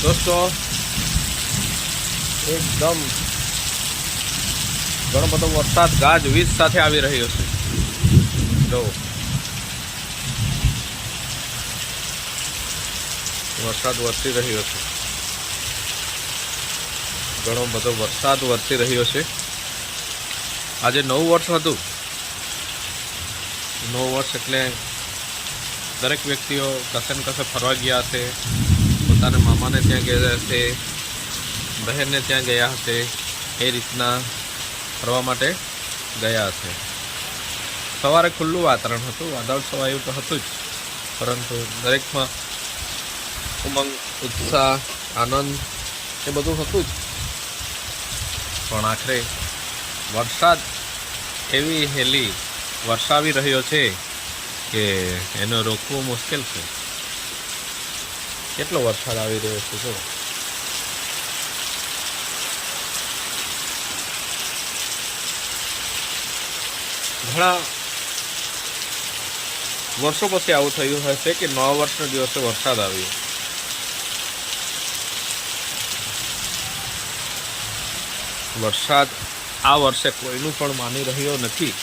દોસ્તો એકદમ ઘણો બધો વરસાદ ગાજવીજ સાથે આવી રહ્યો છે. જો વરસાદ વરસી રહ્યો છે, ઘણો બધો વરસાદ વરસી રહ્યો છે. આજે નવું વર્ષ હતું. નવું વર્ષ એટલે દરેક વ્યક્તિઓ કશે ને કશે ફરવા ગયા હશે, પોતાના મામાને ત્યાં ગયા હશે, બહેનને ત્યાં ગયા હશે, એ રીતના ફરવા માટે ગયા હશે. સવારે ખુલ્લું વાતાવરણ હતું, વાદળ છવાયું તો હતું જ, પરંતુ દરેકમાં ઉમંગ, ઉત્સાહ, આનંદ એ બધું હતું જ. પણ આખરે વરસાદ એવી હેલી વરસાવી રહ્યો છે કે એને રોકવું મુશ્કેલ છે. કેટલો વરસાદ આવી રહ્યો છે જો. ઘણા વર્ષો પછી આવું થયું હશે કે નવા વર્ષના દિવસે વરસાદ આવ્યો. વરસાદ આ વર્ષે કોઈનું પણ માની રહ્યો નથી.